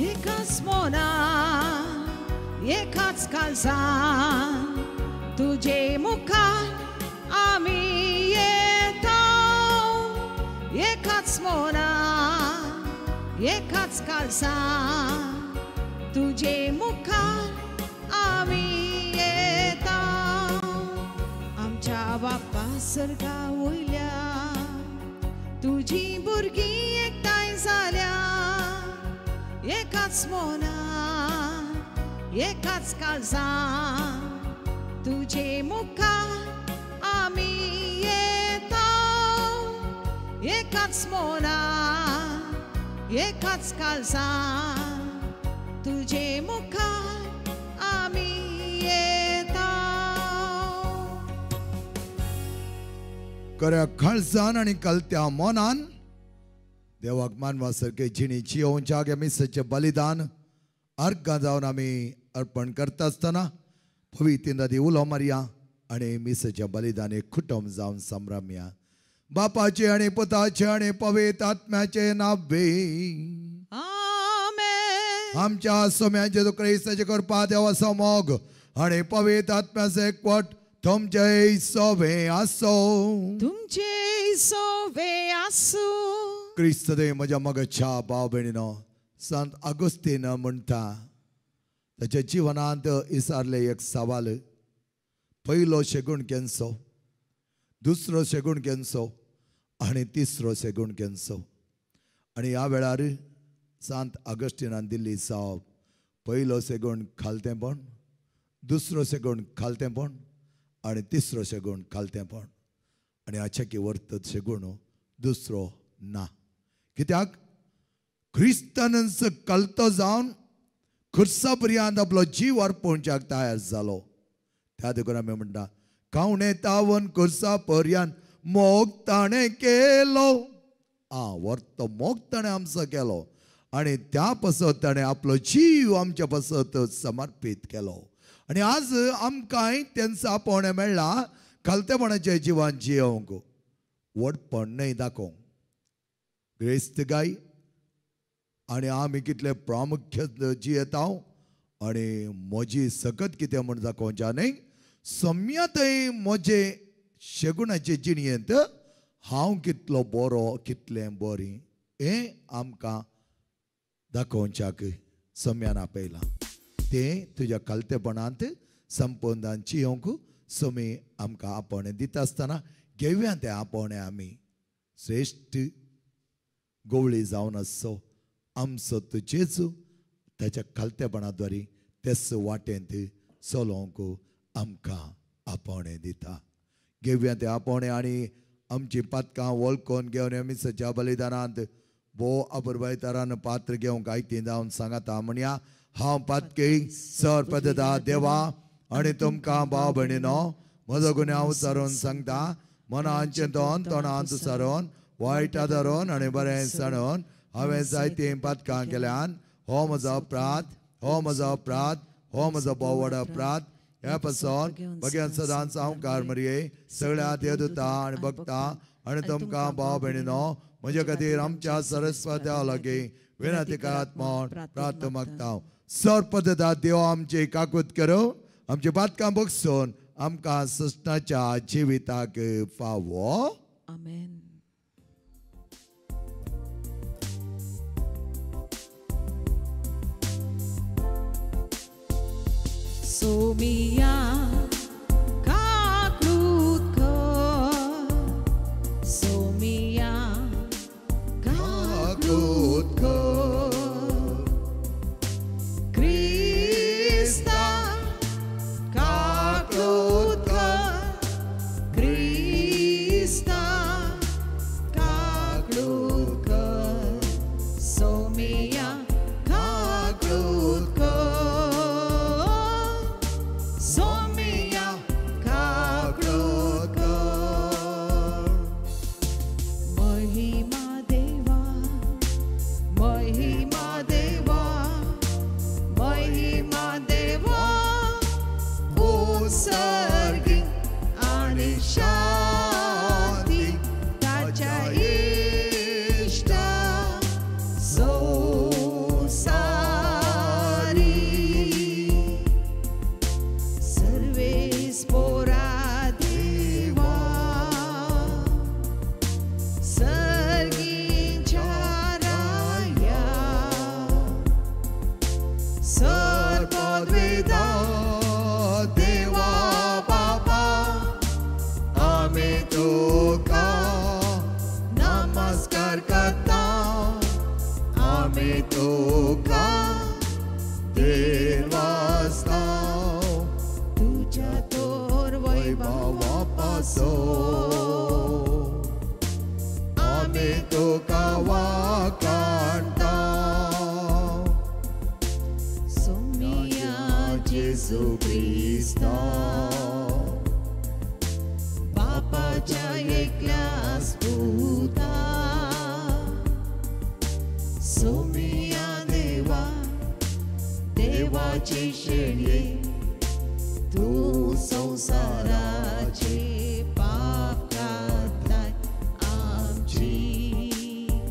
एकाच मोना एकाच काळजान तुझे मुखार आमी येतो एकाच मोना एकाच काळजान तुझे मुखार आमी येतो आमच्या बाप्पा सर्गा वयल्या तुझी भुरगीं एकठांय जाल्या एकाच मोना एकाच काळजान तुझे मुखार आमी येतो एकाच मोना एकाच काळजान तुझे मुखार आमी येतो खऱ्या काळजान आनी कलत्या मोनान देवाक मानवा सारखे जिणेची ओंचाक मिसाचे बलिदान अर्घ जावन आमी अर्पण करता आसतना पवित्र नदी उलो मारया आनी मिसाच्या बलिदान एक कुटुंब जावन संभ्रमया बापाचे आनी पुताचे आनी पवित्र आत्म्याचे नावे आमेन आमच्या सोम्या जेजू क्रिस्ताचे कृपा देवाचो मोग आनी पवित्र आत्म्याचे एकवट तुमचे सोबे आसो तुमचे सोबे आसू क्रिस्त देव म्हज्या मगच्या भाव भयणीनो संत अगुस्तीन म्हणटा ताच्या जिवनांत इसारले एक सवाल पयलो शेगूण केन्सो दुसरो शेगूण केन्सो आनी तिसरो शेगूण केन्सो आनी ह्या वेळार संत अगस्टिनान दिल्ली जाप पयलो शेगूण खालतेपण दुसरो शेगूण खालतेपण आनी तिसरो शेगूण खालतेपण आनी हाचे की वर्त शेगूण दुसरो ना कित्याक क्रिस्तानच कलतो जावन खुर्सा पर्यंत आपलो जीव अर्पोवच्याक तयार जालो त्या देखून आमी म्हणटा कावणे तावन खुर्सा पर्यंत मोग ताणें केलो वर्त मोग ताणें आमचो केलो आनी त्या पासत ताणें आपलो जीव आमच्या पासत समर्पीत केलो आनी आज आमकांय तेंचो आपोवणें मेळ्ळा कलतेपणाच्या जिवान जियोंक वडपण न्हय दाखोवंक ग्रेस्त गाय आनी आमी कितले प्रामुख्य जियेता आनी म्हजी सकत कितें म्हण दाखोवच्या न्हय सम्यतय म्हजे शेगुणाचे जिणयेंत हांव कितलो बरो कितलें बरी हें आमकां दाखोवच्याक सम्यान आपयलां तें तुज्या कलतेपणांत संपदान जियोंक समी आमकां आपोवणें दिता आसतना घेवया तें आपोवणें आमी श्रेश्ठ गवळी जावन आसो आमचो तो जेजू ताच्या कलतेपणाद्वारे तेच वाटेंत चलोवंक आमकां आपोवणें दिता घेवया तें आपोवणें आनी आमची पातकां वळखून घेवन आमी सच्या बलिदानांत भोव अपुरबायतारान पात्र घेवंक आयती जावन सांगाता म्हणया हांव पातके सर पदता देवा आनी तुमकां भाव भयणीनो म्हजो गुन्यांव उसारून सांगता मनांचें दोन तोंडांत उसारून वायट धरून आनी बरें सणून हांवें जायतीं पातकां केल्यान हो म्हजो अपराध हो म्हजो अपराध हो म्हजो भोव व्हड अपराध हे पासून भगवान सदांच हांव कारमरये सगळ्या देवदूतां आनी भक्तां आनी तुमकां भाव भयणीनो म्हजे खातीर आमच्या सरस्वती देवा लागीं विनंती करात म्हूण प्रार्थना मागता सर पद्दता देव आमची काकूत करूं आमची पातकां बगसून आमकां सस्ताच्या जिविताक फावो आमेन सोमिया काकृत सोमिया काकृत क्रिस्ता काकृत क्रिस्ता काकृत सोमिया काकृत सोमिया काकृत महिमा देवा महिमा देवा महिमा देवा उत्सर्गी आणि शांती त्याच्या इष्ट संसार वैभवा पासो आमी तुका वाकाणटा सोमिया जेजू क्रिस्ता बापाच्या एकल्यास पुता सोमिया देवा देवाचे शेळये तू संसाराचे पाप काढलाय आमची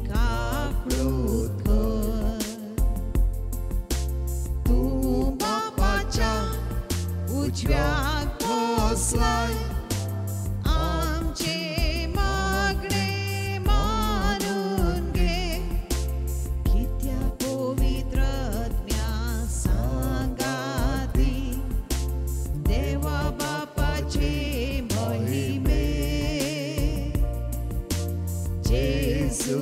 काकळूत कर तू बापाच्या उजव्याक बसलाय आमचे मागणे मानून घे कित्या पवित्र आज्ञा सांगाती देवा बापाचे महिमे जेजू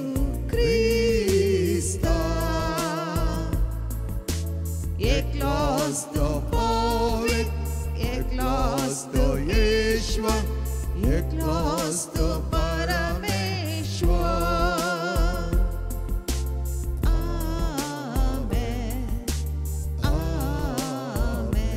क्रिस्ता एकलोच तो पवित्र एकलोच तो येशवा एकलोच तो परमेश्वर आमेन आमेन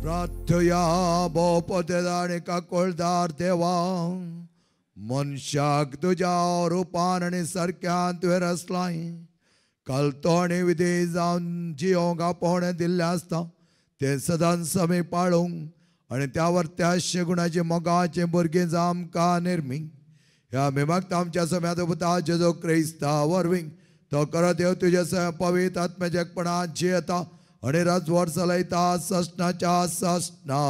प्रार्थया भोवपतेदार काकोळदार देवा मनशाक तुज्या रुपान आनी सारक्यान तुवें रचलाय कलतो आनी विधेय जावन जियोंक आपोवणें दिल्लें आसता तें सदांच समी पाळूंक आनी त्या वर्त्याशे गुणाचे मोगाचें भुरगें जावं आमकां निर्मी ह्या आमी मागता आमच्या सम्यात पुता जेजू क्रिस्ता वरवीं तो करत देव तुजे पवित्र आत्म्याच्या एकपणांत जियेता आनी राजवट चलयता सस्नाच्या सस्ना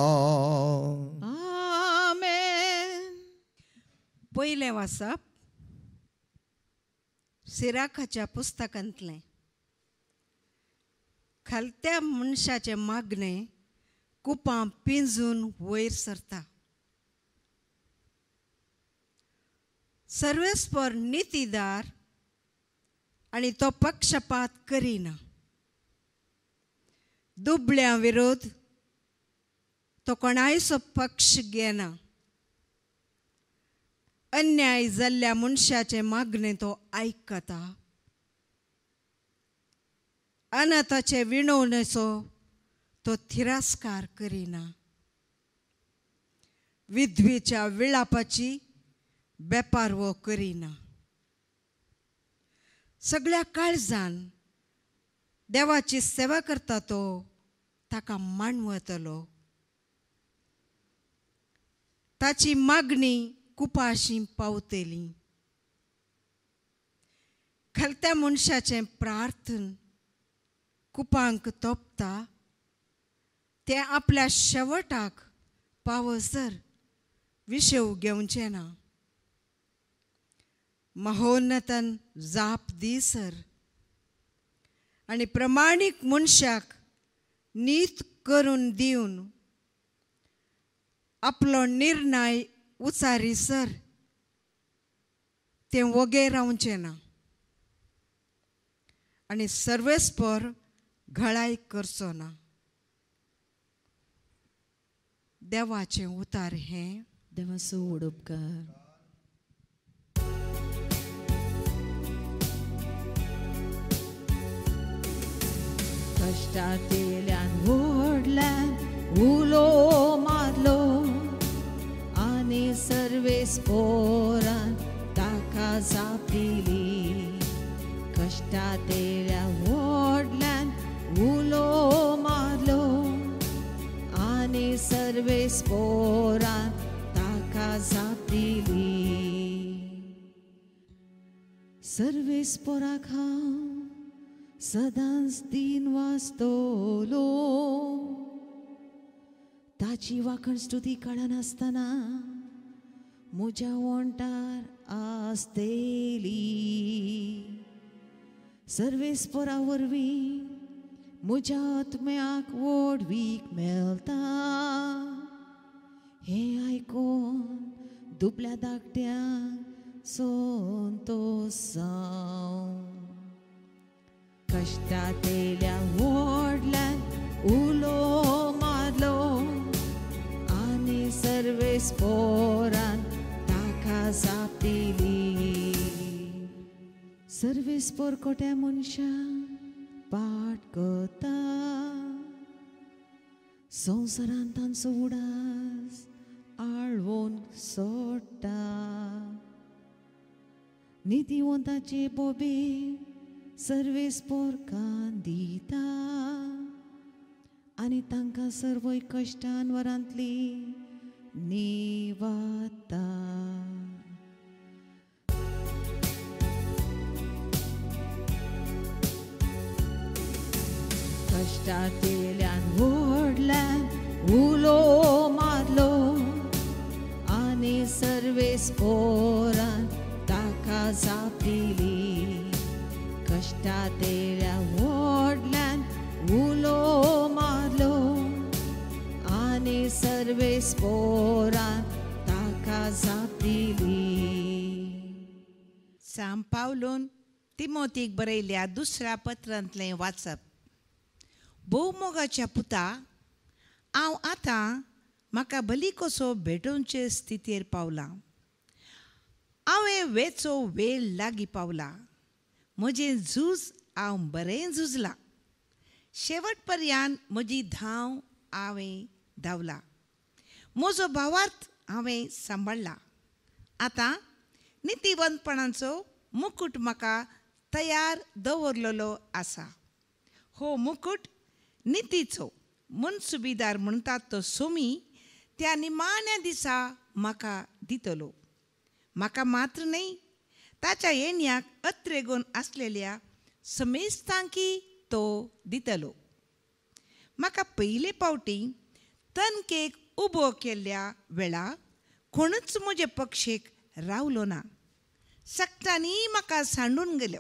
आमेन पयलें वाचप सिराखाच्या पुस्तकांतलें खालत्या मनशाचें मागणें कुपां पिंजून वयर सरता सर्वेस्पर नितीदार आनी तो पक्षपात करिना दुबळ्यां विरोध तो कोणायचो पक्ष घेना अन्याय जाल्ल्या मनशाचे मागणे तो आयकता अनाथाचे विणवणेचो तो तिरस्कार करिना विधवेच्या विलापाची बेपारवो करिना सगळ्या काळजान देवाची सेवा करता तो ताका मानवतलो ताची मागणी कुपाशी पावतली खालत्या मनशाचें प्रार्थन कुपांक तोपता ते आपल्या शेवटाक पावसर विशेव घेवचे ना महोन्नतन जाप दिसर आनी प्रमाणीक मनशाक नीत करून दिवन आपलो निर्णय उचारीसर ते वगे रावचे ना आनी सर्वेस्पर घळाय करचो ना देवाचें उतार हें देवाचो उपकार कष्टांतल्यान व्हडल्यान उलो मारलो आनी सर्वेस्पोरान ताका जाप दिली कष्टांतल्यान व्हडल्यान उलो मारलो आनी सर्वेस्पोरान ताका जाप दिली सर्वेस्पोराक हांव सदांच दिन वाचतलो ताची वाखण स्तुती काडनासतना म्हज्या वंटार आसतेली सर्वेस्परा वरवीं म्हज्या आत्म्याक व्हड वीख मेळटा हें आयकून दुबल्या धाकट्यांक संतोषां कष्टात येयल्या व्हडल्यान उलो मारलो आनी सर्वेस पोरान ताका जाप दिली सर्वेस पोर कोट्या मनशां पाट करता संवसारान तांचो उडास आळवून सोडटा नितीवंताचे बोबे सर्वेस पोरकां दिता आनी तांकां सर्वय कश्टान वरांतली निवाता कष्टात येयल्यान व्हडल्यान उलो मारलो आनी सर्वेस पोरान ताका जाप दिली कष्टात येयल्या व्हडल्यान उलो मारलो आनी सर्वेस पोरान ताका जाप दिली सांत पावलोन तिमोथीक बरयल्या दुसऱ्या पत्रांतलें वाचप भोवमोगाच्या पुता हांव आतां म्हाका बली कसो भेटोवचे स्थितीर पावलां हांवें वेचो वेळ लागीं पावला म्हजें झूज हांव बरें झुजलां शेवट पर्यंत म्हजी धांव हांवें धांवला म्हजो भावार्थ हांवें सांबाळ्ळा आतां नितीवंतपणाचो मुकूट म्हाका तयार दवरलेलो आसा हो मुकूट नितीचो मनसुबीदार म्हणटात तो सोमी त्या निमाण्या दिसा म्हाका दितलो म्हाका मात्र न्ही ताच्या येण्याक अत्रेगोन आसलेल्या समेस्तांकी तो दितलो म्हाका पयले फावटी तनकेक उबो केल्ल्या वेळा कोणूच म्हजे पक्षेक रावलो ना सक्तांनी म्हाका सांडून गेलो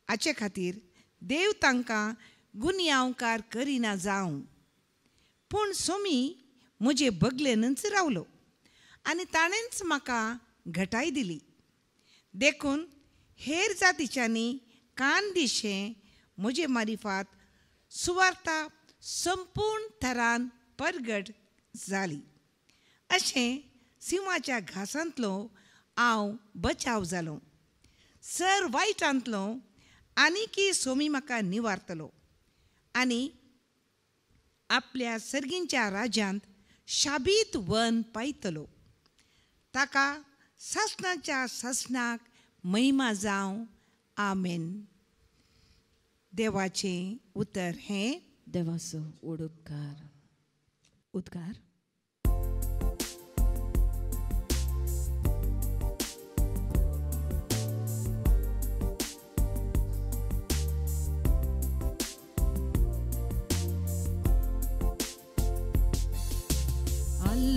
हाचे खातीर देव तांकां गुन्यांवकार करिना जावं पूण सोमी म्हजे बगलेनच रावलो आनी ताणेंच म्हाका घटाय दिली देखून हेर जातीच्यांनी कान दिशें म्हजे मारिफात सुवार्ता संपूर्ण तरान परगट जाली अशें सिंहाच्या घासांतलो हांव बचाव जालो सर वायटांतलो आनीकी सोमी म्हाका निवारतलो आनी आपल्या सर्गींच्या राज्यांत शाबीत वन पायतलो ताका सासणाच्या सासणाक महिमा जावं आमेन देवाचें उतर हें देवाचो उद्गार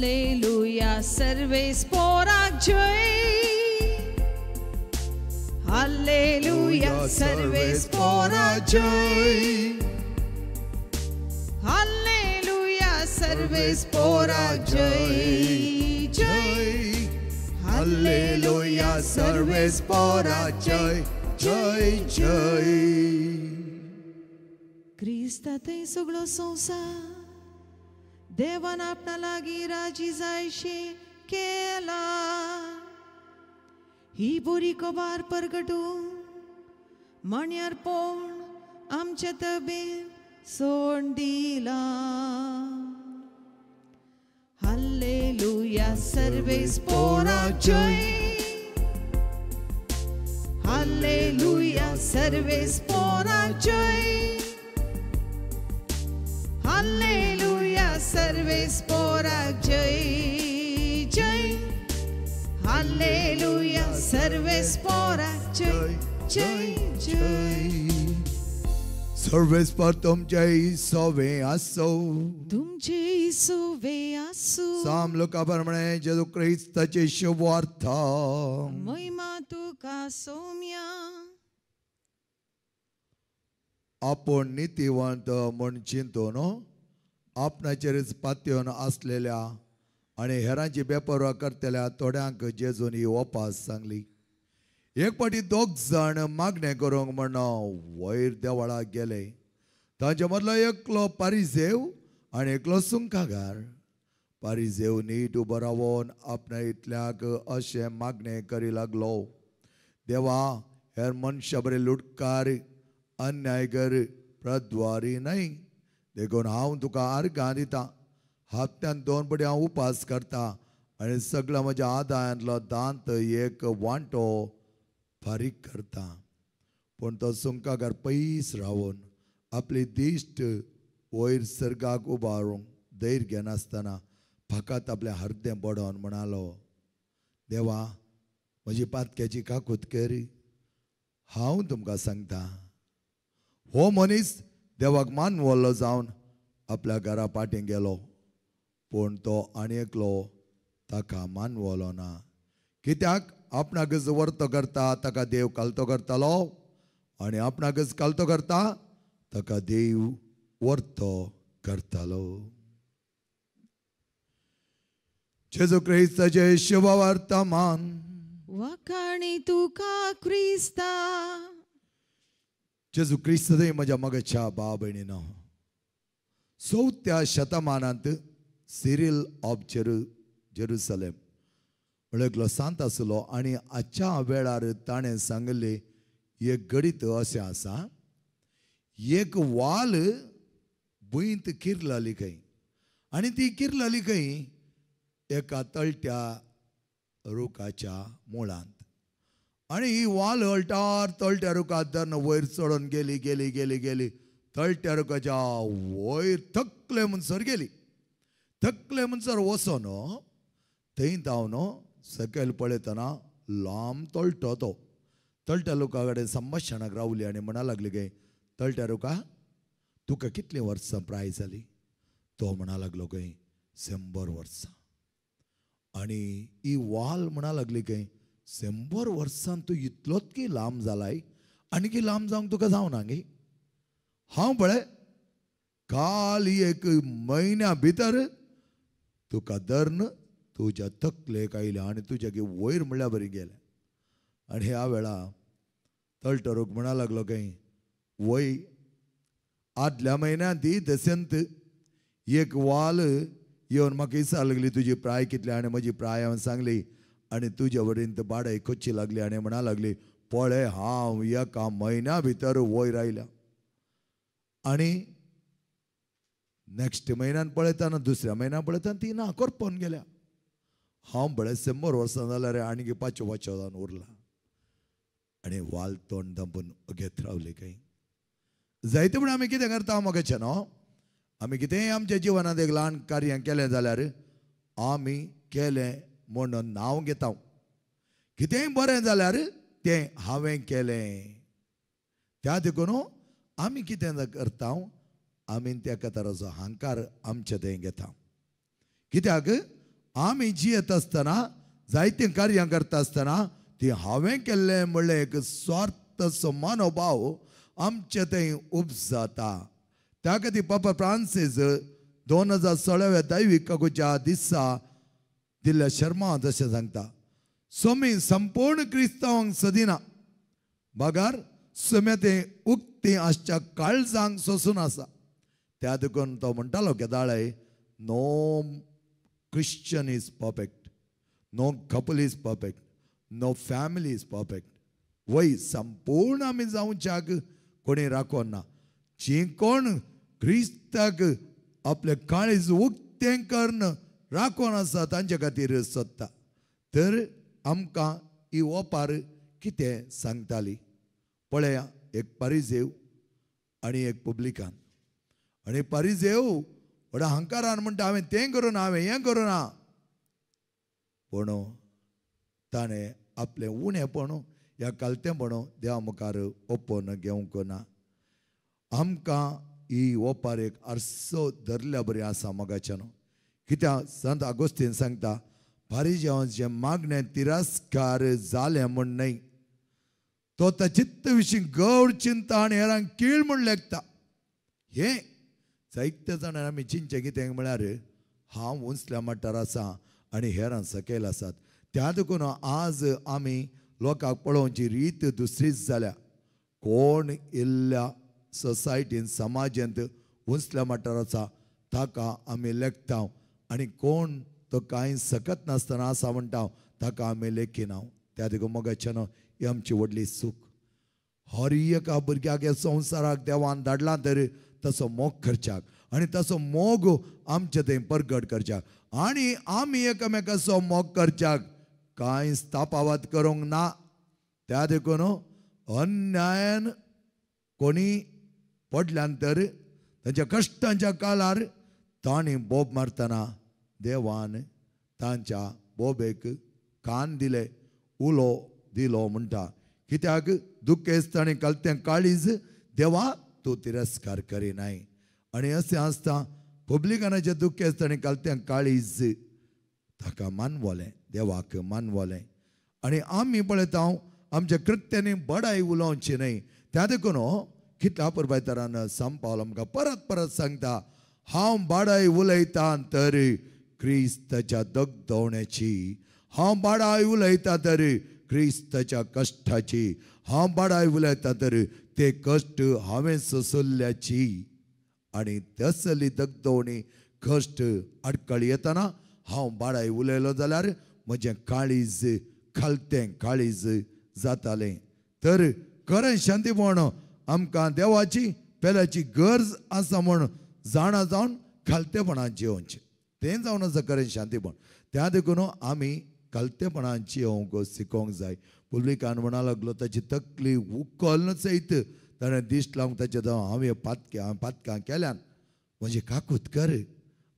Hallelujah, सर्वेस पोराक जय Hallelujah, सर्वेस पोराक जय Hallelujah, सर्वेस पोराक जय जय Hallelujah, सर्वेस पोराक जय जय जय क्रिस्ता थंय सगळो संवसार देवान आपणा लागीं राजी जायशे केला ही बरी खबर परगटून मण्यारपण आमच्या तबेन सोड दिला Hallelujah, सर्वेस पोराक जय Hallelujah, सर्वेस पोराक जय Hallelujah, सर्वेस पोराक जय जय Hallelujah, सर्वेस पोराक जय जय जय सर्वेस पर तुमचे सोवे आसो तुमचे सोवे आसू साम लोका प्रमाणे जेजू ख्रिस्ताचे शुभार्थ महिमा तुका सौम्या आपण नितीवंत म्हण चिंतून आपणाचेरच पातयेवन आसलेल्या आणि हेरांची बेपरवा करतल्या थोड्यांक जेजून ही ओपास सांगली. एक पाटी दोग जण मागणे करूंक म्हणो वयर देवळाक गेले. तांचे मदलो एकलो पारिजेव आनी एकलो सुंकागार. पारिजेव नीट उबो रावन आपणा इतल्याक अशें मागणे करी लागलो, देवा हेर मनशां बरे लुटकार अन्यायगर प्रद्वारी न्हय, देखून हांव तुका आर्गां दितां. हप्त्यान 2 पाटी हांव उपास करता आनी सगळ्या म्हज्या आदायांतलो दांत एक वांटो फारीक करता. पूण तो सुंकागार पयस रावन आपली दिश्ट वयर सर्गाक उबारूंक धैर्य घेनासतना फकत आपलें हरदें बडोवन म्हणालो, देवा म्हजी पातक्याची काकूत कर. हांव तुमकां सांगता. हो मनीस देवाक मानवल्लो जावन आपल्या घरा पाटीं गेलो, पूण तो आनी एकलो ताका मानवलो ना. कित्याक आपणाकच वर्तो करता ताका देव कालतो करतालो, आनी आपणाकच कालतो करता ताका देव वर्तो करतालो. जेजू क्रिस्ताचे शुभ वर्तमान. वखाणी तुका क्रिस्ता. जेजू क्रिस्त म्हज्या मगच्या भाव भयणीनो, 4थ्या शतमानांत सिरील ऑफ जेरुसलेम वळखलो सांत आसलो. आनी आजच्या वेळार ताणें सांगले एक गडीत अशें आसा, एक वाल भुंयत किरलली खंय, आनी ती किरलली खंय एका तळट्या रुखाच्या मुळांत. आनी ही वाल हळटार तळट्या रुखात धरून वयर चडोन गेली गेली गेली गेली तळट्या रुखाच्या वयर थकले म्हणसर गेली. थकले म्हणसर वचोन थंय धांवन सकयल पळयतना लांब तळटो तो तळट्या लोकां कडेन संभाशणाक रावली आनी म्हणा लागली गे, तळट्या रुखा तुका कितलीं वर्सां प्राय जाली? तो म्हणा लागलो खंय 100 वर्सां. आनी ही वाल म्हणा लागली खंय 100 वर्सां तूं इतलोच की लांब जालाय, आनी लांब जावंक तुका जावना गे. हांव पळय काल एक म्हयन्या भितर तुका धਰਨ तुज्या तकलेक आयलें आनी तुज्या वयर म्हणल्यार बरी गेलें. आनी ह्या वेळा तळटो रूख म्हणा लागलो खंय, वय आदल्या म्हयन्यांत दसेंत एक वाल येवन म्हाका विचार लागली तुजी प्राय कितली, आनी म्हजी प्राय हांवें सांगली. आनी तुज्या वरेन बाडाय खोच्ची लागली आनी म्हणा लागली, पळय हांव एका म्हयन्या भितर वयर आयल्या. आनी नेक्स्ट म्हयन्यान पळयतना दुसऱ्या म्हयन्यान पळयतना ती ना करपोन गेल्या. हांव पळय 100 वर्सां जाल्यार आनी 5 वर्सां जावन उरला. आनी वाल तोंड दांपून घेत रावली खंय. जायते पूण आमी कितें करता मोगेचे न्हू, आमी कितेंय आमच्या जिवनांत एक ल्हान कार्य केलें जाल्यार आमी केलें म्हणून नांव घेता. कितेंय बरें जाल्यार तें हांवें केलें. त्या देखून आमी कितें करता, आमी त्या तराचो अहंकार आमचे थंय घेता. कित्याक आमी जियेत आसतना जायतीं कार्यां करता आसतना ती हांवें केल्लें म्हणलें एक स्वार्थसो मनोभाव आमचे थंय उपजाता. त्या खातीर पापा फ्रांसीस 2016व्या दैवीक काकूच्या दिसा दिल्ल्या शर्मांत अशें सांगता, सोमी संपूर्ण क्रिस्तांवांक सदिना बागार सोम्या तें उक्ती आसच्या काळजांक सोसून आसा. त्या देखून तो म्हणटालो केदाळे, no Christian is perfect, no couple is perfect, no family is perfect. वय संपूर्ण आमी जावच्याक कोणी राखोन ना. जी कोण क्रिस्ताक आपले काळीज उक्तें करून राखोन आसा तांचे खातीर सोदता. तर आमकां ही ओपार कितें सांगताली पळया, एक पारिजेव आनी एक पब्लिकान. आनी पारिजेव व्हडा अहंकारान म्हणटा हांवें तें करूं ना, हांवें हें करूं ना. पूण ताणें आपलें उणेपण ह्या कालतेपण देवा मुखार ओपोवन घेवंक ना. आमकां ही ओपार एक आरसो धरल्या बरी आसा मोगाच्यान. कित्याक संत आगोस्तीन सांगता, पारिजेवाचें मागणें तिरस्कार जालें म्हण न्हय, तो त्या चित्त विशीं गौर चिंता आनी हेरांक कीळ म्हूण लेखता. हें जायते जाणां आमी चिंतचे कितें म्हळ्यार हांव उंचल्या मट्टार आसा आनी हेरां सकयल आसात. त्या देखून आज आमी लोकांक पळोवची रीत दुसरीच जाल्या. कोण इल्ल्या सोसायटीन समाजांत उंचल्या मट्टार आसा ताका आमी लेखता आनी कोण तो कांय सकत नासतना आसा म्हणटा ताका आमी लेखिना. त्या देखून मोगाच्यान ही आमची व्हडली सूख. हर एका भुरग्याक ह्या संवसाराक देवान धाडला तर तसो मोग करच्याक आनी तसो मोग आमचे थंय प्रगट करच्याक आनी आमी एकामेकाचो मोग करच्याक कांय स्थापावत करूंक ना. त्या देखून अन्यायान कोणी पडल्यान तर तांच्या कश्टांच्या काळार तांणी बोब मारतना देवान तांच्या बोबेक कान दिले, उलो दिलो म्हणटा. कित्याक दुखेस्त आनी कलतें काळीज देवा तूं तिरस्कार करिनाय. आनी अशें आसता पब्लिकानाचें दुखेस्त आनी कलतें काळीज ताका मानवलें, देवाक मानवलें. आनी आमी पळयता आमच्या कृत्यांनी बडाय उलोवची न्हय. त्या देखून कितल्या पुरबायतरान सांपावलो आमकां परत परत सांगता, हांव बाडाय उलयतां तर क्रिस्ताच्या दगदवण्याची, हांव बाडाय उलयतां तर क्रिस्ताच्या कश्टाची, हांव बाडाय उलयतां तर ते कश्ट हांवें सोंसल्ल्याची. आनी तसली दगदवणी कश्ट आडकळी येतना हांव बाडाय उलयलो जाल्यार म्हजें काळीज खालतें काळीज जातालें. तर खरें शांतीपण आमकां देवाची पेल्याची गरज आसा म्हूण जाणा जावन खालतेपणान जियोवचें. तें जावन आसा खरें शांतीपण. त्या देखून आमी खालतेपणान जियोवंक शिकोवंक जाय. पुर्विकान म्हणा लागलो ताची तकली उखल सयत ताणें दिश्ट लावंक ताचे हांवें पातकां केल्यान म्हजें काकूत कर.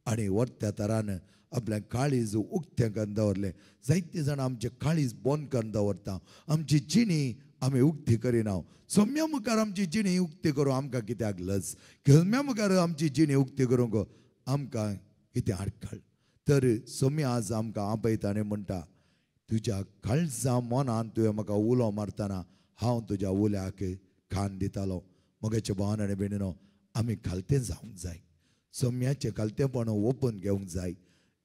आनी वर्त्या तरान आपल्या काळीज उक्तें करून दवरलें. जायते जाण आमचें काळीज बंद करून दवरता. आमची जिणी आमी उक्ती करिना. सोम्या मुखार आमची जिणी उक्ती करूं आमकां कित्याक लज? सोम्या मुखार आमची जिणी उक्ती करूंक आमकां कितें आडखळ? तर सोम्या आज आमकां आपयता आनी म्हणटा, तुज्या काळजा मनान तुवें म्हाका उलो मारतना हांव तुज्या उल्याक कान दितालो. मोगाच्या भावान आनी भयणीनो, आमी खालतें जावंक जाय. सोम्याचें खालतेपण ओपून घेवंक जाय.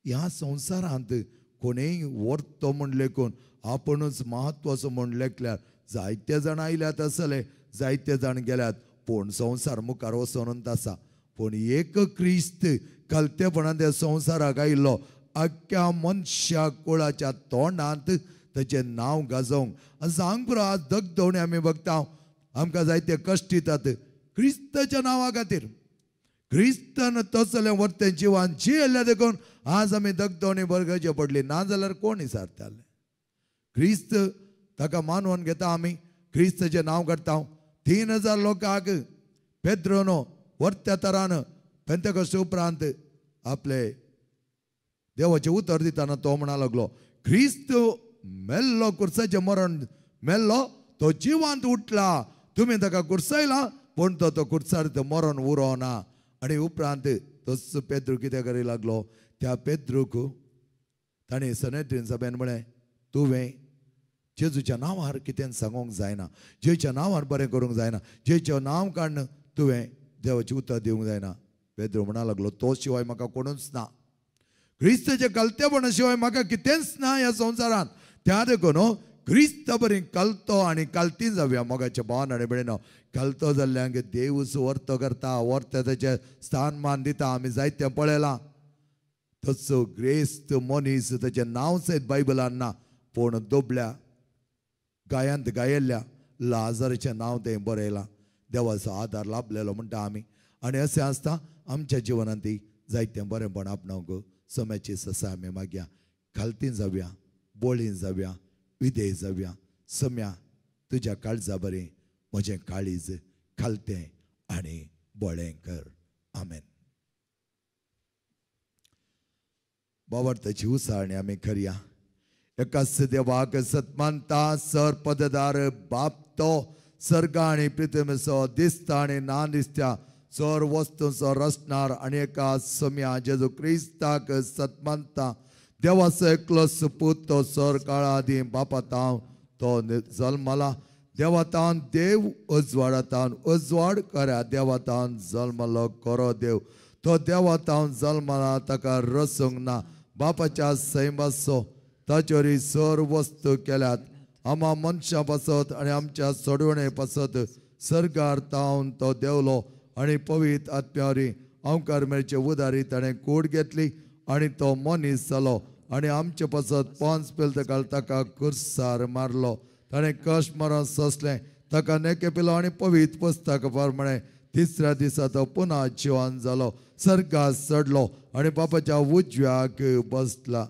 ह्या संवसारांत कोणेय वर्तो म्हूण लेखून आपुणूच म्हत्वाचो म्हूण लेखल्यार जायते जाण आयल्यात आसले, जायते जाण गेल्यात, पूण संवसार मुखार वचून आसा. पूण एक क्रिस्त खालतेपणान त्या संवसाराक आयिल्लो अख्ख्या मनशा कुळाच्या तोंडांत ताचें नांव गाजोवंक. सांग पुरो आज दगदवणी आमी बघता, आमकां जायते कश्ट दितात क्रिस्ताच्या नांवा खातीर. क्रिस्तान तसलें वर्तें जिवान जियेल्लें देखून आज आमी दगदवणी भरगचे पडली. ना जाल्यार कोण विचारताले? क्रिस्त ताका मानवून घेता आमी, क्रिस्ताचें नांव काडटा. 3000 लोकांक पेद्रोनो वर्त्या तरान पेंतेकोस्त उपरांत आपले देवाचें उतर दितना तो म्हणा लागलो, क्रिस्त मेल्लो, कुर्साचें मरण मेल्लो, तो जिवांत उठला. तुमी ताका कुर्सायला पूण तो कुर्सार मरण उरो ना. आनी उपरांत तोच पेद्रू कितें करूंक लागलो? त्या पेद्रूक ताणें सनेद्रीन सभेन म्हळें, तुवें जेजूच्या नांवार कितें सांगूंक जायना, जेच्या नांवार बरें करूंक जायना, जेचें नांव काडून तुवें देवाचें उतर दिवंक जायना. पेद्रू म्हणा लागलो, तो शिवाय म्हाका कोणूच ना. क्रिस्ताचे कलतेपणा शिवाय म्हाका कितेंच ना ह्या संवसारांत. त्या देखून क्रिस्त बरी कलतो आनी कालती जावया. मोगाच्या भावान आनी भयणीनो, कलतो जाल्ल्यांक देवूच वर्तो करता, वर्ते ताचें स्थानमान दिता. आमी जायतें पळयलां. तसो ग्रेस्त मनीस ताचें नांव सयत बायबलान ना, पूण दोबल्या गायांत गायिल्ल्या लाजराचें नांव तें बरयलां. देवाचो आदार लाभलेलो म्हणटा आमी. आनी अशें आसता आमच्या जिवनांत जायतें बरेंपण आपणावंक सोम्याची ससा आमी मागया. खालती जावया, बोळी जावया, विधेय जावया. सोम्या, तुज्या काळजा बरें, म्हजें काळीज खालतें आनी बोळें कर. आमेन. बावरताची उसाळणी आमी करया. एकाच देवाक सतमानता, सर पददार बाप तो सर्गा आनी पृथ्वीचो दिसता आनी ना दिसत्या सर वस्तूंचो रचणार आनी एका सोम्या जेजू क्रिस्ताक सतमानता. देवाचो एकलो सुपूत तो सर काळा आदी बापातां तो जल्मला. देवातान देव उजवाडातान उजवाड खऱ्या देवातान जल्मलो खरो देव. तो देवातावन जल्माला ताका रसूंक ना बापाच्या सैमासो ताचेरी सर वस्तू केल्यात आम्हा मनशां पासत आनी आमच्या सोडवणे पासत सरकार तावन तो देवलो आनी पवित्र आत्म्यावरी अवकार मेळचे उदारी ताणें कूड घेतली आनी तो मनीस जालो आनी आमचे पासत पोंच पिलतकाल ताका कुर्सार मारलो ताणें कश्ट मारून सोंसलें ताका नेके पिलो आनी पवित्र पुस्तका प्रमाणे तिसऱ्या दिसा तो पुन्हा जिवंत जालो सर्गात चडलो आनी बापाच्या उजव्याक बसला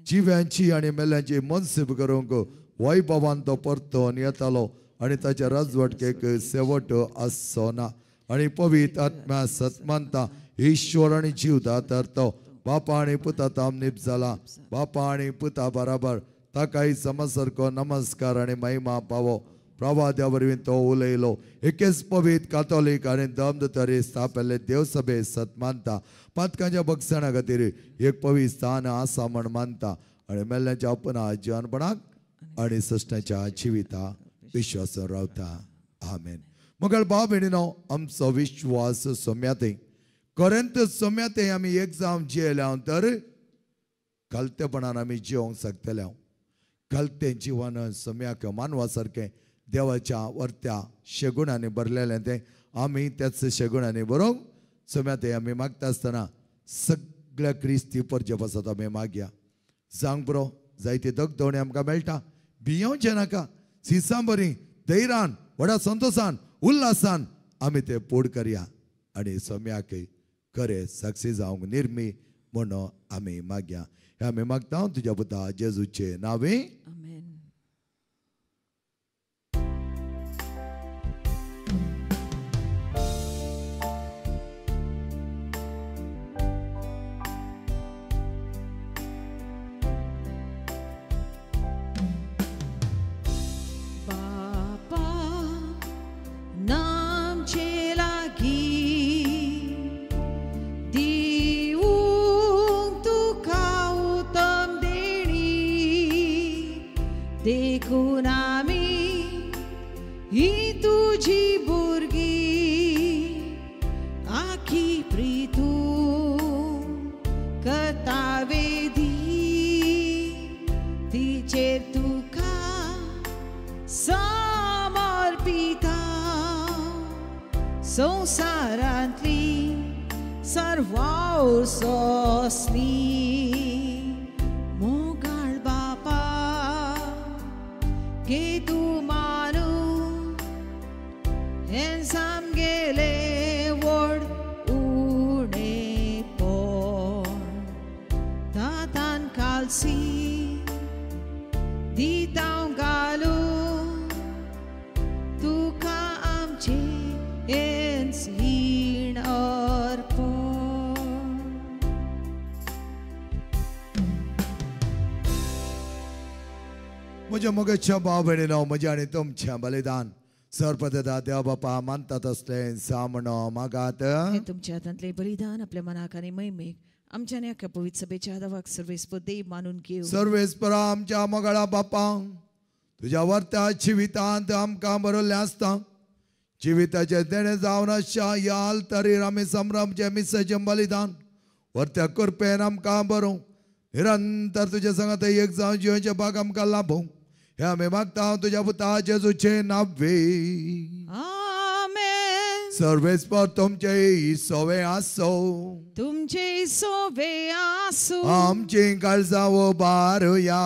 जिव्यांची आनी मेल्यांची मनसूब करूंक वैभवान तो परतून येतालो आनी ताच्या राजवटकेक शेवट आसचो ना आनी पवित्र आत्म्या सतमानता ईश्वर आनी जीवदा तरतो बापा आनी पुता तामनीप जाला बापा आनी पुता बराबर ताकाय समसारको नमस्कार आनी महिमा पावो प्रवाद्या वरवीं तो उलयलो एकेच पवित्र कातोलीक आनी दमदतरी स्थापले देवसभे सतमानता पातकांच्या भक्षणा खातीर एक पवित्र स्थान आसा म्हण मानता आनी मेल्ल्याच्या पुन्हा जिवनपणाक आनी सश्टाच्या जिविता विश्वास रावता आमेन. मुखार भाव भयणीनो आमचो विश्वास सोम्याते कोरिंथ सोम्याते आमी एक जावन जियेल्या तर कलतेपणान आमी जिवंक शकतले. कलते जिवन सोम्याक मानवा सारकें देवाच्या वर्त्या शेगुणांनी भरलेलें तें आमी त्याच शेगुणांनी बरोवंक सोम्याते आमी मागता आसतना सगळ्या क्रिस्ती परजे पासत आमी मागया. सांग बरो जायती दगदवणी आमकां मेळटा भियोवचें नाका सिसां बरीं धैर्यान व्हडा संतोशान उल्हासान आमी ते पूड करया आनी सोम्याक खरें सक्सेस जावंक निर्मी म्हणून आमी मागया. हे आमी मागता तुज्या पुता जेजूचे नांवे आमेन. देखून आमी ही तुझी भुरगी आखी प्रितू कथा वेधी तिचेर तुका समर्पिता संवसारांतली सर्वांव सोंसली मोगाळ बापा गे तू मानू हें सामगेले व्हड उणें पोड तातान कालसी दितां घालून तुका आमचे हेंच हीण अर्पण. म्हज्या मोगाच्या भाव भयणीनो म्हजें आनी तुमचें बलिदान सर्पदाता देव बापा मानतात असलें सामणो मागात. हे तुमच्या हातांतले बलिदान आपल्या मनाक आनी मैमेक आमच्या आनी अख्ख्या पवित्र सभेच्या दावाक सर्वेस्पर देव मानून घेव. सर्वेस्परा आमच्या मोगाळा बापा तुज्या वर्त्या जिवितांत आमकां बरयल्लें आसता जिविताचे देणे जावन आशा याल तरीर आमी संभ्रमचे मिसेचें बलिदान वर्त्या कृपेन आमकां बरोवं निरंतर तुजे संगत एक जावन जिवचे भाग आमकां लाभूं हे आमी मागता तुज्या पुता जेजूचे नांवे आमेन. सर्वेस्पर तुमचे सोवे आसो तुमचे सोवे आसूं आमची काळजां बारुया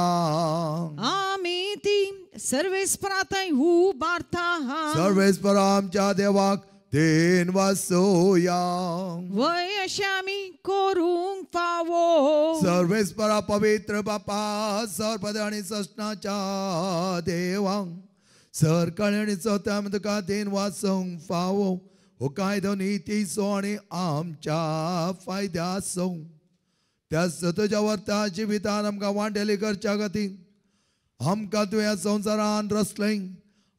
आमी ती सर्वेस्परांताय उबारता सर्वेस्पर आमच्या देवाक देन वासोया वय अशें आमी करूंक फावो. सर्वेस्परा पवित्र बापा सर्पद आनी सष्णाच्या देवांक सरकाळी आनी चौथ्याम तुका देन वासोंक फावो हो कायदो नितीचो आनी आमच्या फायद्याचो त्याच तुज्या वर्ता जिवितान आमकां वांटेली करच्या खातीर आमकां तुवें संवसारान रचलें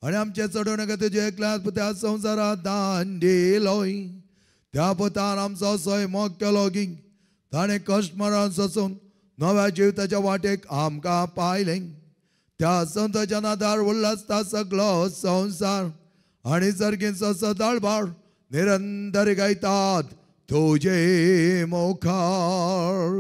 आनी आमचे चडवणे तुजे एकल्याच पुत्या संवसारात दान दिलोय त्या पुतान आमचो सोय मोग केलो गी ताणें कश्ट मारून सोंसून नव्या जिविताच्या वाटेक आमकां पायलें त्या संताच्या नादार उल्हासता सगळो संवसार आनी सर्गीचो सदाळबाळ निरंतर गायतात तुझे मुखार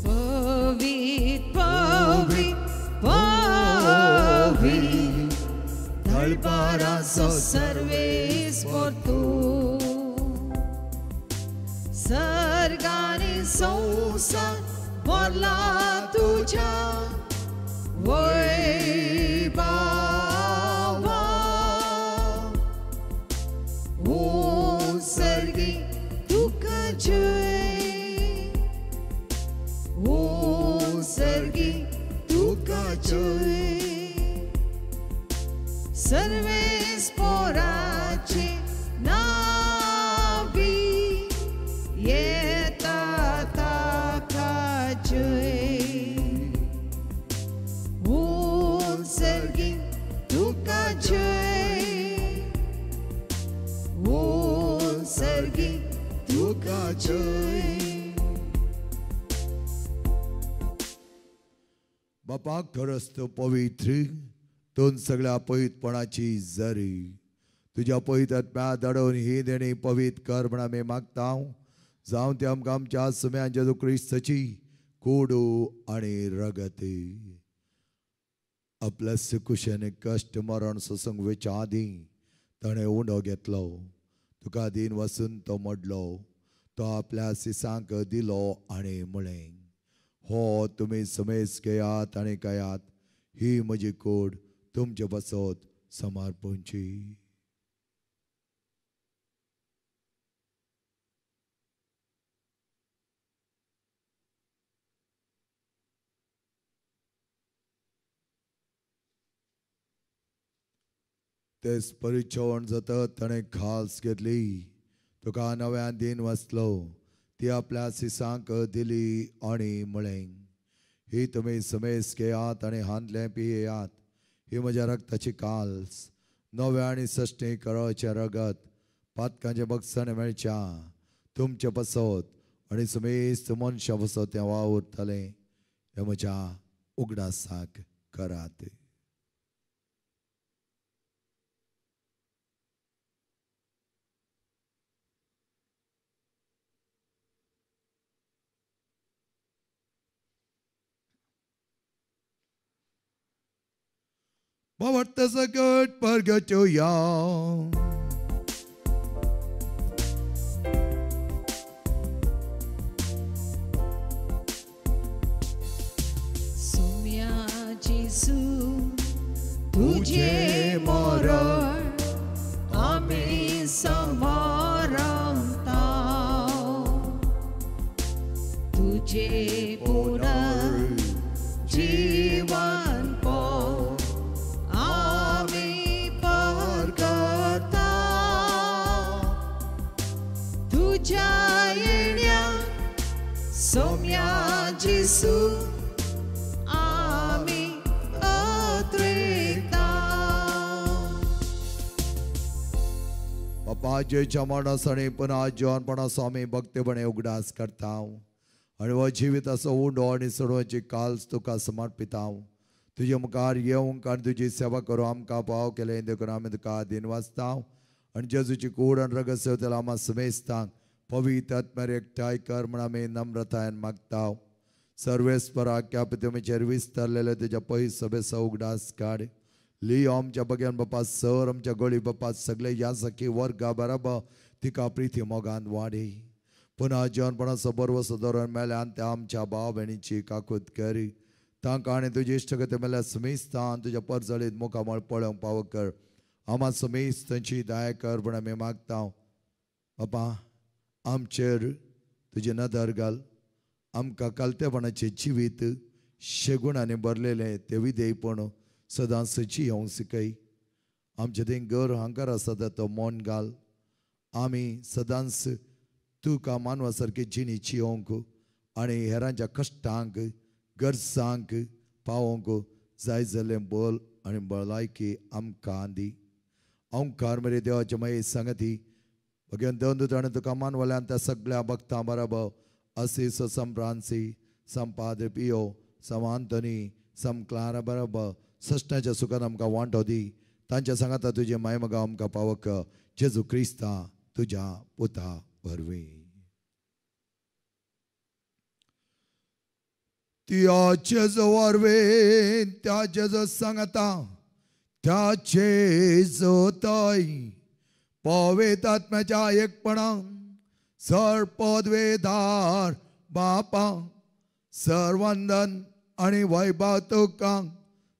पवित्र पवित्र पवित्र धडपडाचो सर्वेस्वर तूं सर्गानी संसार भरला तुझ्या वैभवा ओ सर्गी तुका जय ओ सर्गी तुका जय सर्वेस्पराचे नावी येता ताका जय ओ सर्गी तुका जय ओ सर्गी तुका जय बापा खरंच तो पवित्र दोन सगळ्या पवित्रपणाची जरी तुझ्या पवित्र आत्म्या दडवून ही देणी पवित्र कर म्हणून आम्ही मागता जाऊन ते आमकां आमच्या सुम्यान जेजू क्रिस्ताची कोडू आणि रगती आपल्या सुकुशेने कष्ट मरण ससंग वेच्या आधी ताणें उंडो घेतलो तुका दिन वचून तो मोडलो तो आपल्या सिसांक दिलो आणि म्हळें हो तुम्ही समेस घेयात आणि कयात ही म्हजी कोड तुमचे बसत समर्पणची तेच परिचवण जाता ताणें खास घेतली तुका नव्यान दिन वचलो ती आपल्या सिसांक दिली आणि म्हळें ही तुम्ही समेस घेयात आणि हांतले पियेयात ही म्हज्या रक्ताची काल्स नवे आणि सश्टी करचे रगत पातकांचे बक्षण मेळच्या तुमचे बसत आणि समेस्त मनशां बसत तें वावुरतलें हें म्हज्या उगडासाक करात Maar wat is een goed burger to jou? Saumya जेजू तुझे मरण आम्ही समरमता तुझे पुनर्जीवन को आम्ही परगता तुझ्या येण्या सोम्या जेजू पाजेच्या माणसाने पुन्हा जीवनपणास आम्ही भक्तीपणे उगडास करता आणि व जिवीत असो उंडो आणि सोडवाची काल्स तुका समर्पिता तुझे मुखार येवंक आणि तुझी सेवा करू आमकां पाव केले देखून आमी तुका दिन वाचता आणि जेजूची कूड आणि रगत त्याला आम्हा समेस्तांक पवित्र आत्म्यार एकठांय कर म्हण आमी नम्रतायेन मागता सर्वेस्परा क्या पितुमेचेर विस्तारलेले तुझ्या पयस सभेचो उगडास काड लियो आमच्या बग्यान बापा सर आमच्या गळी बापा सगळे या सखी वर्गा बराबर तिका प्रिती मोगान वाडे पुन्हा जेवणपणाचो बरवो सदोरण मेल्यान त्या आमच्या भाव भयणीची काकूत करी तांकां आनी तुजी इश्टगती मेल्या समेस्तान तुज्या परजळीत मुखामळ पळोवंक पाव कर आम्हा समेस्तांची दया कर म्हण आमी मागता बापा आमचेर तुजी नदर घाल आमकां कालतेपणाचें जिवीत शेगुणांनी भरलेलें ते विधेयपण सदां सची येवंक शिकय आमचे थंय घर हांकार आसा तो मोन घाल आमी सदांच तुका मानवा सारकी जिणी जियोंक आनी हेरांच्या कश्टांक गरजांक पावोंक जाय जाल्लें बल आनी भलायकी आमकां दी ओंकार मेरे देवाचे माये सांगती भगवान देवदूत आनी तुका मानवाल्यान त्या सगळ्या भक्तां बरोबर असीस संप्रांसी संपाद पियो समांतनी समक्लारा बरोबर सष्टाच्या सुखान आमकां वांटो दी तांच्या सांगाता तुजे मायमगा आमकां पावक जेजू क्रिस्ता तुज्या पुता वरवीं त्या जेजू वरवीं त्या जेजू सांगता त्या जेजू थंय पवित्र आत्म्याच्या एकपणान सरपदवेदार बापा सर्वंदन आणि वैभव तुका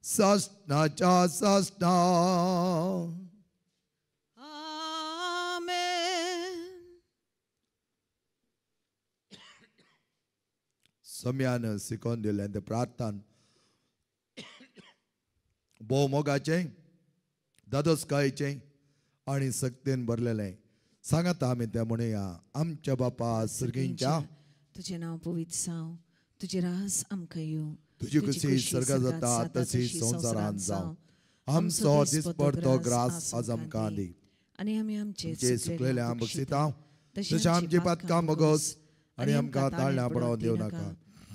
सस्नाच्या सस्ना आमेन. सम्यान शिकोवन दिलें तें प्रार्थना भोव मोगाचें दादोसकायेचें आनी सक्तीन भरलेलें सांगात आमी तें म्हणुया. आमच्या बापा सर्गींच्या तुझे नाव पवित्र जावं तुझे रास आमकां येवं तुजी कुशी सर्गा जाता तशी संवसारांत जावं आमचो दिसपडतो ग्रास आज आमकां दी आनी आमी आमचे जे सुकलेले आम बक्षिता तशें आमची पातकां मोगोस आनी आमकां ताळण्या पडोवन दिवं नाका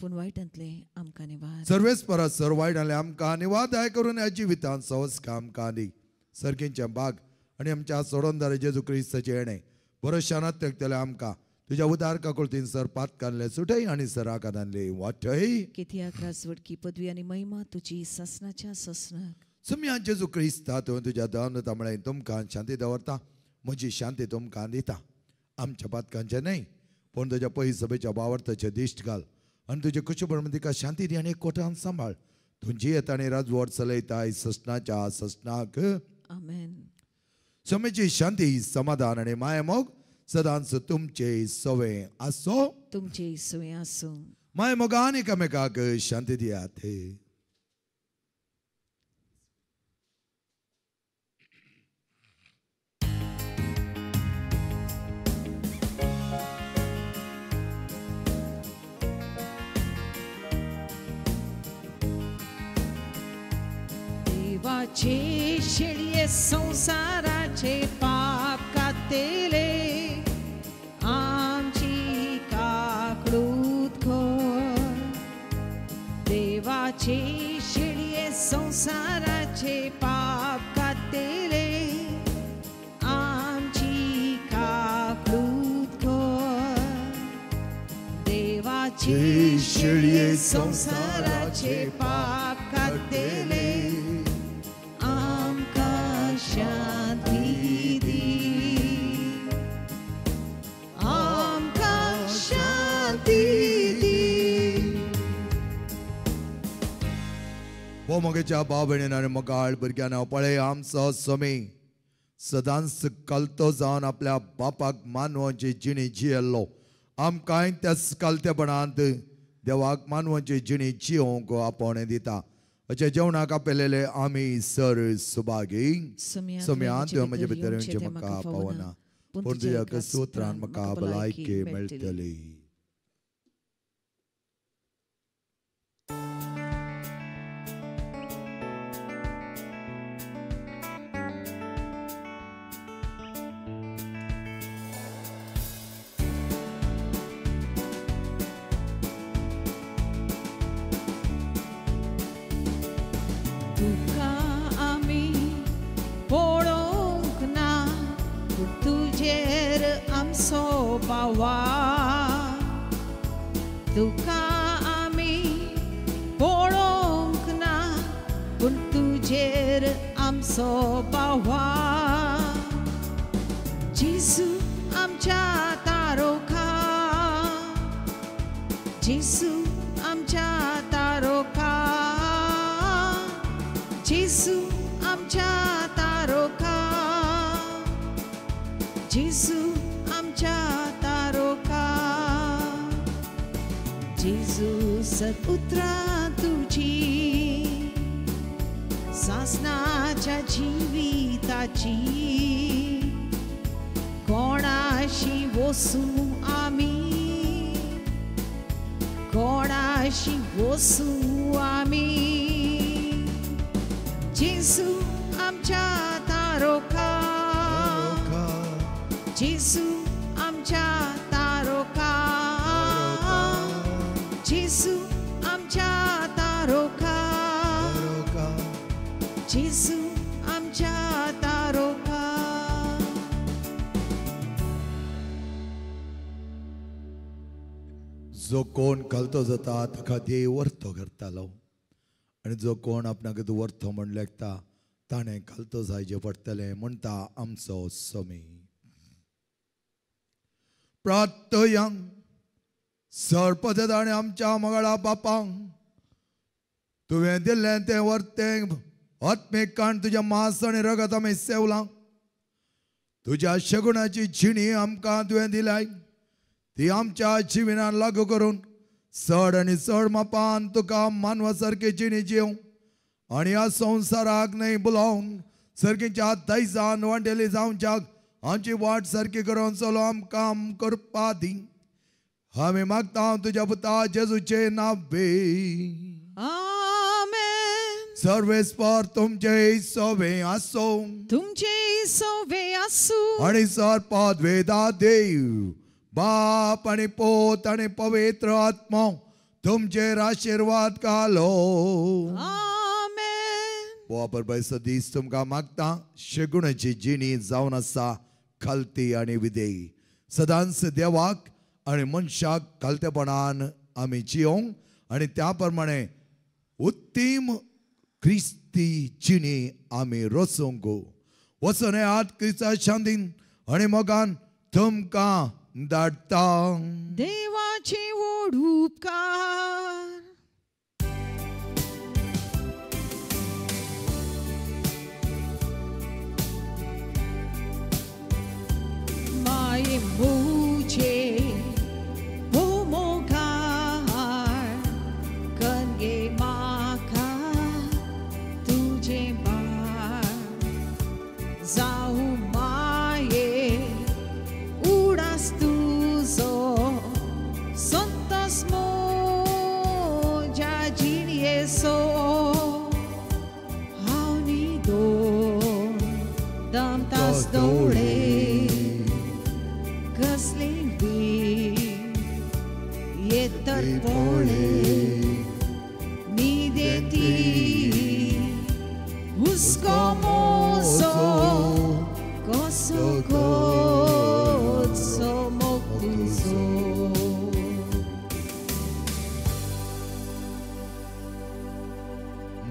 पूण वायटांतले आमकां निवार सर्वेस परस सर्वायडाले आमकां निवादाय करून ह्या जिवितांत संस्कार आमकां दी सर्गींचे बाग आनी आमच्या सोडोनदार जेजू क्रिस्ताचे येणे बरो शानात तेगतले आमकां तुज्या उदार काकुळतीन सर पातकांतले सुटय आनी सराकांतले वाटय कित्याक राजवडकी पदवी आनी महिमा तुजी ससनाच्या ससनाक सम्या जेजू क्रिस्ता तुवें तुज्या दान तांबळे तुमकां शांती दवरता म्हजी शांती तुमकां दिता आमच्या पातकांचे न्हय पूण तुज्या पै सभेच्या वावरताचे दिश्ट घाल आनी तुजे कुशपण तिका शांती दी आनी एकवटान सांबाळ तुजी येता आनी राजवट चलयताय ससनाच्या ससनाक आमेन. समेची शांती समाधान आनी माय मोग सदांच तुमचे सवे आसो तुमचे सोय आसूं. माय मोगान एकामेकाक शांती दियात. देवाचे शेळये संसाराचे पाप कातेले आमची काकडूत खोर. देवाचे शेळये संसाराचे पाप कातेले आमची काकडूत खोर. देवाचे शेळये संसाराचे पाप कातेले शांती दी आमकां शांती दी. वो मोगेच्या भाव भयणीन आनी मोगाळ भुरग्यान पळय आमचो समी सदांच कलतो जावन आपल्या बापाक मानवाची जिणी जियेल्लो आमकांय त्याच कलतेपणांत देवाक मानवाची जिणी जियोवंक आपण दिता. अशें जेवणाक आपयलेले आमी सर सुभागी सम्यान तुवें म्हजे भितर येवचें म्हाका पावना पूण तुज्या कसोत्रान म्हाका भलायकी मेळटली. तुका आमी पळोवंक ना पूण तुजेर आमचो बावा. तुका आमी पळोवंक ना पूण तुजेर आमचो बावा. जेजू आमच्या तारोका जेजू आमच्या तारोका जेजू आमच्या तारोका जेजू आमच्या तारोका. जेजू सत उतरां तुजी सासनाच्या जिविताची कोणाशी वचूं आमी कोणाशी वचूं आमी. जेजू आमच्या तारोका जेजू आमच्या तारोका जेजू आमच्या तारोका जो कोण कलतो जाता ताका देव वर्तो करतालो आणि जो कोण आपणाक वर्तो म्हण लेखता ताणें कलतो जायचे पडटलें म्हणटा आमचो स्वामी. प्रार्थया. सर्पद ताणें आमच्या मंगळा बापांक तुवें दिल्लें तें वर्तें आत्मीक काण तुज्या मांस आनी रगत आमी सेवलां. तुज्या शगुणाची जिणी आमकां तुवें दिल्याय ती आमच्या जिविनान लागू करून चड आनी चड मापान तुका मानवा सारकी जिणी जिवं आनी ह्या संवसाराक न्हय बुलोवन सर्गीच्या दायजान वांटेली जावच्याक आमची वाट सारकी करून चलो आमकां करपा दी. आमी मागता तुज्या पुता जेजूचे नांवे. आमेन. सर्वेस्पर तुमचे सोबे आसो. तुमचे सोबे आसूं. आणि सर्पाद वेदा देव बाप आणि पोत आणि पवित्र आत्मा तुमचेर आशीर्वाद घालो. आमेन. वापर सदीस तुमकां मागता शेगुणाची जिणी जावन आसा खालती आणि विदेयी सदांच देवाक आणि मनशाक खालतेपणान आमी जियोंक आणि त्या प्रमाणे उत्तीम क्रिस्ती जिणी आमी रचूंक वचून आत क्रिस्ता शांतीन आणि मोगान तुमकां धाडटा. देवाचे व्हड उपकार. माये मुझे हो मोगार कनगे माका तुझे बार जाऊ माये उडास तुझो संतोष मोज्या जिणयेचो हांव न्हिदोन दमतास दोळे कसले येतर पोळे न्हिदेती हुस्को मोसो कसो कोचो मोग तुझो.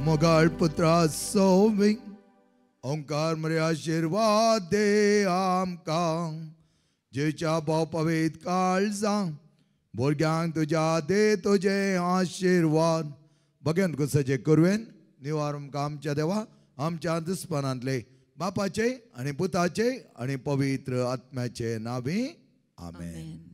मोगाळ पुत्रा सोवी ओंकार मरे आशीर्वाद दे आमकां जेच्या भाव पवित्र काळजां भुरग्यांक तुज्या दे तुजे आशीर्वाद. भगवंत कुसाचे कुरवेन निवार आमकां आमच्या देवा आमच्या दुस्पनांतले बापाचे आणि पुताचे आणि पवित्र आत्म्याचे नावे. आमेन.